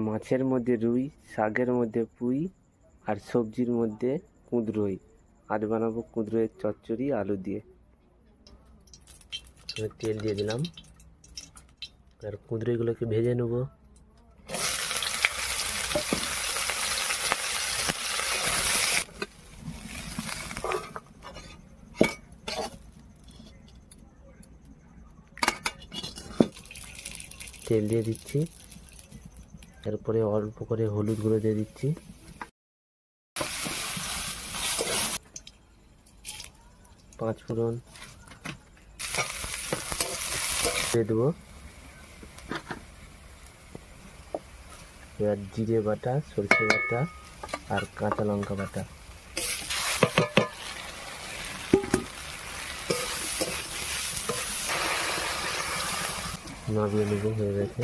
মাছের মধ্যে রুই, শাকের মধ্যে পুঁই, আর সবজির মধ্যে কুঁদরোই। আজ বানাবো কুঁদরোয়ের চচ্চড়ি আলু দিয়ে। তেল দিয়ে দিলাম, আর কুঁদরোইগুলোকে ভেজে নেব। তেল দিয়ে দিচ্ছি, তারপরে অল্প করে হলুদ গুঁড়ো দিয়ে দিচ্ছি, পাঁচ ফোড়ন দিয়ে দেবো, এবার জিরে বাটা, সরষে বাটা আর কাঁচা লঙ্কা বাটা নামিয়ে নেবো। হয়ে গেছে।